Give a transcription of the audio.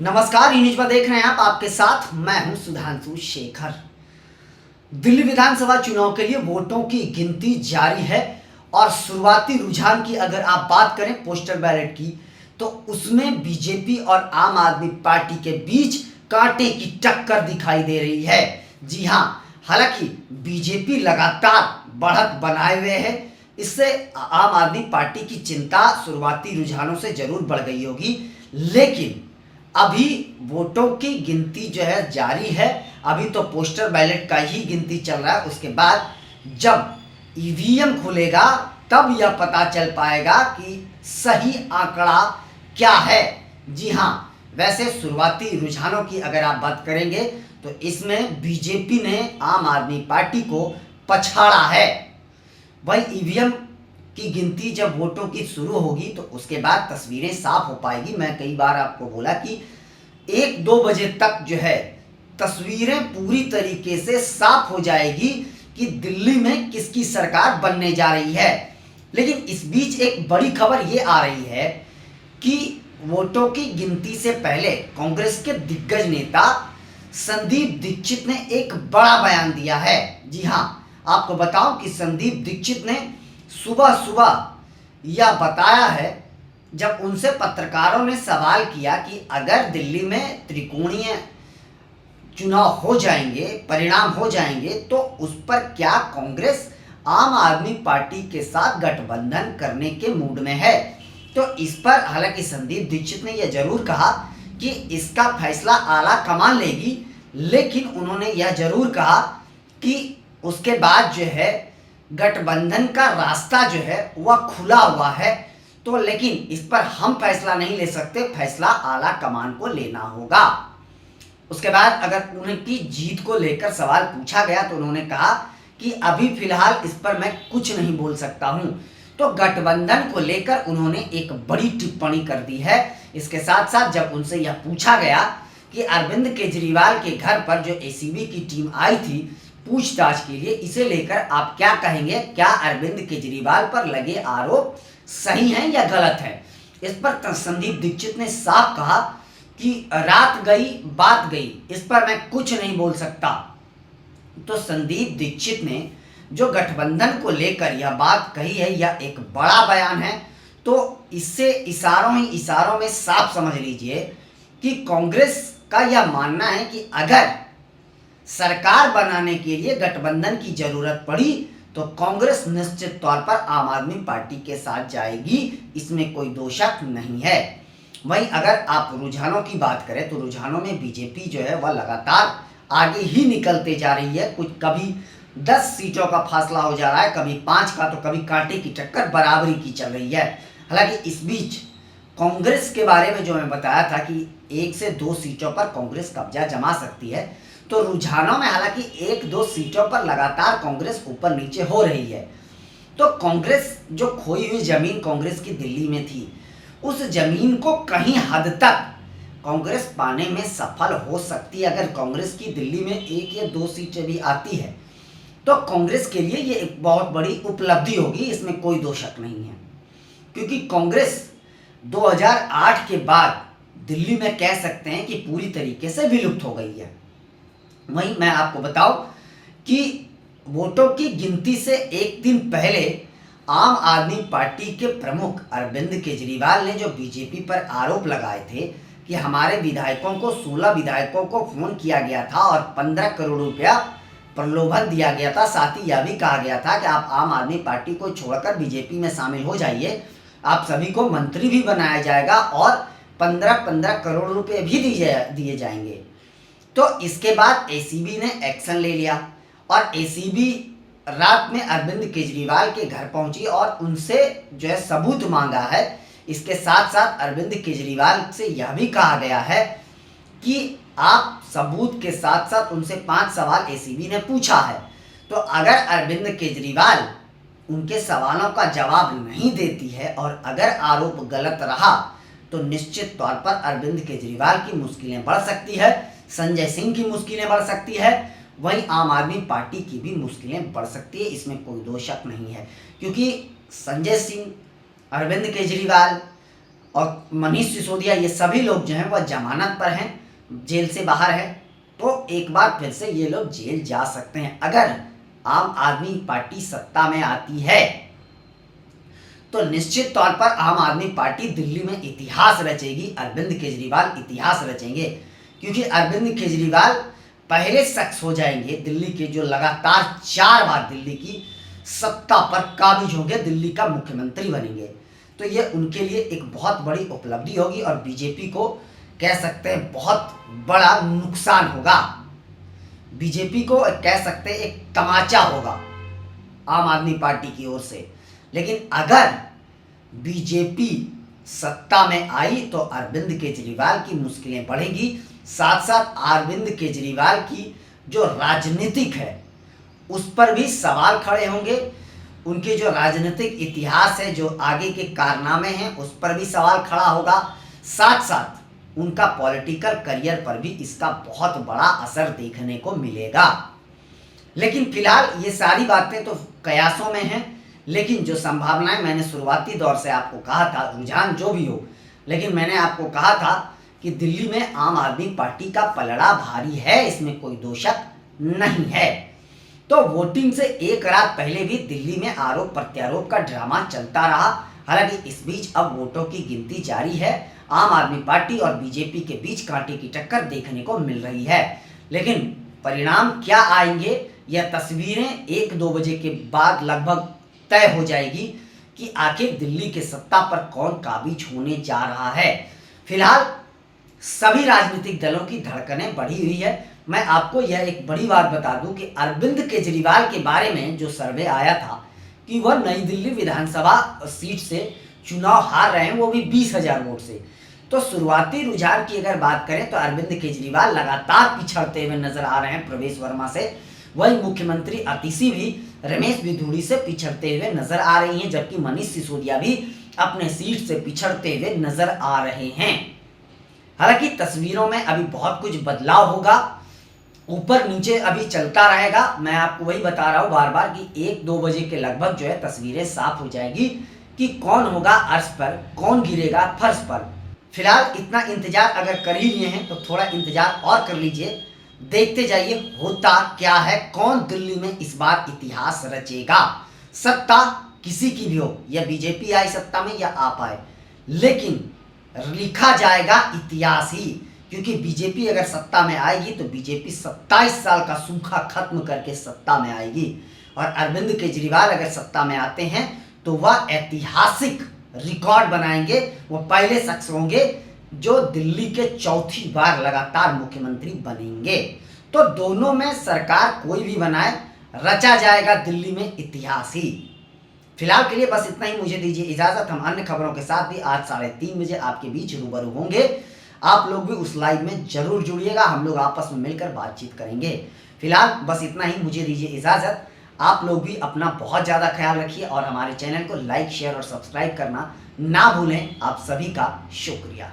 नमस्कार, न्यूज पर देख रहे हैं आप। आपके साथ मैं हूं सुधांशु शेखर। दिल्ली विधानसभा चुनाव के लिए वोटों की गिनती जारी है और शुरुआती रुझान की अगर आप बात करें पोस्टल बैलेट की, तो उसमें बीजेपी और आम आदमी पार्टी के बीच कांटे की टक्कर दिखाई दे रही है। जी हां, हालांकि बीजेपी लगातार बढ़त बनाए हुए है। इससे आम आदमी पार्टी की चिंता शुरुआती रुझानों से जरूर बढ़ गई होगी, लेकिन अभी वोटों की गिनती जो है जारी है। अभी तो पोस्टल बैलेट का ही गिनती चल रहा है। उसके बाद जब ईवीएम खुलेगा तब यह पता चल पाएगा कि सही आंकड़ा क्या है। जी हां, वैसे शुरुआती रुझानों की अगर आप बात करेंगे तो इसमें बीजेपी ने आम आदमी पार्टी को पछाड़ा है। वही ईवीएम की गिनती जब वोटों की शुरू होगी तो उसके बाद तस्वीरें साफ हो पाएगी। मैं कई बार आपको बोला कि 1-2 बजे तक जो है तस्वीरें पूरी तरीके से साफ हो जाएगी कि दिल्ली में किसकी सरकार बनने जा रही है। लेकिन इस बीच एक बड़ी खबर ये आ रही है कि वोटों की गिनती से पहले कांग्रेस के दिग्गज नेता संदीप दीक्षित ने एक बड़ा बयान दिया है। जी हां, आपको बताऊं कि संदीप दीक्षित ने सुबह सुबह यह बताया है, जब उनसे पत्रकारों ने सवाल किया कि अगर दिल्ली में त्रिकोणीय चुनाव हो जाएंगे, परिणाम हो जाएंगे, तो उस पर क्या कांग्रेस आम आदमी पार्टी के साथ गठबंधन करने के मूड में है। तो इस पर हालांकि संदीप दीक्षित ने यह जरूर कहा कि इसका फैसला आला कमान लेगी, लेकिन उन्होंने यह जरूर कहा कि उसके बाद जो है गठबंधन का रास्ता जो है वह खुला हुआ है। तो लेकिन इस पर हम फैसला नहीं ले सकते, फैसला आला कमान को लेना होगा। उसके बाद अगर उनकी जीत को लेकर सवाल पूछा गया तो उन्होंने कहा कि अभी फिलहाल इस पर मैं कुछ नहीं बोल सकता हूं। तो गठबंधन को लेकर उन्होंने एक बड़ी टिप्पणी कर दी है। इसके साथ साथ जब उनसे यह पूछा गया कि अरविंद केजरीवाल के घर पर जो एसीबी की टीम आई थी पूछताछ के लिए, इसे लेकर आप क्या कहेंगे, क्या अरविंद केजरीवाल पर लगे आरोप सही हैं या गलत है। इस पर संदीप दीक्षित ने साफ कहा कि रात गई बात गई, इस पर मैं कुछ नहीं बोल सकता। तो संदीप दीक्षित ने जो गठबंधन को लेकर यह बात कही है, यह एक बड़ा बयान है। तो इससे इशारों ही इशारों में साफ समझ लीजिए कि कांग्रेस का यह मानना है कि अगर सरकार बनाने के लिए गठबंधन की जरूरत पड़ी तो कांग्रेस निश्चित तौर पर आम आदमी पार्टी के साथ जाएगी, इसमें कोई दो शक नहीं है। वहीं अगर आप रुझानों की बात करें तो रुझानों में बीजेपी जो है वह लगातार आगे ही निकलते जा रही है। कुछ कभी 10 सीटों का फासला हो जा रहा है, कभी 5 का, तो कभी कांटे की टक्कर बराबरी की चल रही है। हालांकि इस बीच कांग्रेस के बारे में जो मैं बताया था कि 1 से 2 सीटों पर कांग्रेस कब्जा जमा सकती है, तो रुझानों में हालांकि 1-2 सीटों पर लगातार कांग्रेस ऊपर नीचे हो रही है। तो कांग्रेस जो खोई हुई जमीन कांग्रेस की दिल्ली में थी, उस जमीन को कहीं हद तक कांग्रेस पाने में सफल हो सकती है। अगर कांग्रेस की दिल्ली में 1 या 2 सीटें भी आती है तो कांग्रेस के लिए ये एक बहुत बड़ी उपलब्धि होगी, इसमें कोई दो शक नहीं है। क्योंकि कांग्रेस 2008 के बाद दिल्ली में कह सकते हैं कि पूरी तरीके से विलुप्त हो गई है। वहीं मैं आपको बताऊं कि वोटों की गिनती से एक दिन पहले आम आदमी पार्टी के प्रमुख अरविंद केजरीवाल ने जो बीजेपी पर आरोप लगाए थे कि हमारे विधायकों को 16 विधायकों को फोन किया गया था और 15 करोड़ रुपया प्रलोभन दिया गया था, साथ ही यह भी कहा गया था कि आप आम आदमी पार्टी को छोड़कर बीजेपी में शामिल हो जाइए, आप सभी को मंत्री भी बनाया जाएगा और 15-15 करोड़ रुपए भी दिए जाएंगे। तो इसके बाद एसीबी ने एक्शन ले लिया और एसीबी रात में अरविंद केजरीवाल के घर पहुंची और उनसे जो है सबूत मांगा है। इसके साथ साथ अरविंद केजरीवाल से यह भी कहा गया है कि आप सबूत के साथ साथ उनसे 5 सवाल एसीबी ने पूछा है। तो अगर अरविंद केजरीवाल उनके सवालों का जवाब नहीं देती है और अगर आरोप गलत रहा तो निश्चित तौर पर अरविंद केजरीवाल की मुश्किलें बढ़ सकती है, संजय सिंह की मुश्किलें बढ़ सकती है, वहीं आम आदमी पार्टी की भी मुश्किलें बढ़ सकती है, इसमें कोई दो शक नहीं है। क्योंकि संजय सिंह, अरविंद केजरीवाल और मनीष सिसोदिया, ये सभी लोग जो हैं वह जमानत पर हैं, जेल से बाहर है। तो एक बार फिर से ये लोग जेल जा सकते हैं। अगर आम आदमी पार्टी सत्ता में आती है तो निश्चित तौर पर आम आदमी पार्टी दिल्ली में इतिहास रचेगी। अरविंद केजरीवाल इतिहास रचेंगे, क्योंकि अरविंद केजरीवाल पहले शख्स हो जाएंगे दिल्ली के जो लगातार 4 बार दिल्ली की सत्ता पर काबिज होंगे, दिल्ली का मुख्यमंत्री बनेंगे। तो ये उनके लिए एक बहुत बड़ी उपलब्धि होगी और बीजेपी को कह सकते हैं बहुत बड़ा नुकसान होगा। बीजेपी को कह सकते हैं एक तमाचा होगा आम आदमी पार्टी की ओर से। लेकिन अगर बीजेपी सत्ता में आई तो अरविंद केजरीवाल की मुश्किलें बढ़ेंगी। साथ साथ अरविंद केजरीवाल की जो राजनीतिक है उस पर भी सवाल खड़े होंगे। उनके जो राजनीतिक इतिहास है, जो आगे के कारनामे हैं, उस पर भी सवाल खड़ा होगा। साथ साथ उनका पॉलिटिकल करियर पर भी इसका बहुत बड़ा असर देखने को मिलेगा। लेकिन फिलहाल ये सारी बातें तो कयासों में हैं, लेकिन जो संभावनाएं मैंने शुरुआती दौर से आपको कहा था, रुझान जो भी हो, लेकिन मैंने आपको कहा था कि दिल्ली में आम आदमी पार्टी का पलड़ा भारी है, इसमें कोई दो शक नहीं है। तो वोटिंग से एक रात पहले भी दिल्ली में आरोप प्रत्यारोप का ड्रामा चलता रहा। हालांकि इस बीच अब वोटों की गिनती जारी है। आम आदमी पार्टी और बीजेपी के बीच कांटे की टक्कर देखने को मिल रही है। लेकिन परिणाम क्या आएंगे, यह तस्वीरें 1-2 बजे के बाद लगभग तय हो जाएगी कि आखिर दिल्ली के सत्ता पर कौन काबिज होने जा रहा है। फिलहाल सभी राजनीतिक दलों की धड़कनें बढ़ी हुई है। मैं आपको यह एक बड़ी बात बता दूं कि अरविंद केजरीवाल के बारे में जो सर्वे आया था कि वह नई दिल्ली विधानसभा सीट से चुनाव हार रहे हैं, वो भी 20,000 वोट से। तो शुरुआती रुझान की अगर बात करें तो अरविंद केजरीवाल लगातार पिछड़ते हुए नजर आ रहे हैं प्रवेश वर्मा से। वही मुख्यमंत्री अतिशी भी रमेश बिधूड़ी से पिछड़ते हुए नजर आ रही हैं, जबकि मनीष सिसोदिया भी अपने सीट से पिछड़ते हुए नजर आ रहे हैं। हालांकि तस्वीरों में अभी बहुत कुछ बदलाव होगा, ऊपर नीचे अभी चलता रहेगा। मैं आपको वही बता रहा हूँ बार बार कि 1-2 बजे के लगभग जो है तस्वीरें साफ हो जाएगी कि कौन होगा अर्श पर, कौन गिरेगा फर्श पर। फिलहाल इतना इंतजार अगर कर ही लिए हैं तो थोड़ा इंतजार और कर लीजिए, देखते जाइए होता क्या है, कौन दिल्ली में इस बार इतिहास रचेगा। सत्ता किसी की भी हो, या बीजेपी आए सत्ता में या आप आए, लेकिन लिखा जाएगा इतिहास ही। क्योंकि बीजेपी अगर सत्ता में आएगी तो बीजेपी 27 साल का सूखा खत्म करके सत्ता में आएगी, और अरविंद केजरीवाल अगर सत्ता में आते हैं तो वह ऐतिहासिक रिकॉर्ड बनाएंगे। वो पहले शख्स होंगे जो दिल्ली के चौथी बार लगातार मुख्यमंत्री बनेंगे। तो दोनों में सरकार कोई भी बनाए, रचा जाएगा दिल्ली में इतिहास ही। फिलहाल के लिए बस इतना ही, मुझे दीजिए इजाजत। हम अन्य खबरों के साथ भी आज 3:30 बजे आपके बीच रूबरू होंगे। आप लोग भी उस लाइव में जरूर जुड़िएगा, हम लोग आपस में मिलकर बातचीत करेंगे। फिलहाल बस इतना ही, मुझे दीजिए इजाजत। आप लोग भी अपना बहुत ज़्यादा ख्याल रखिए और हमारे चैनल को लाइक, शेयर और सब्सक्राइब करना ना भूलें। आप सभी का शुक्रिया।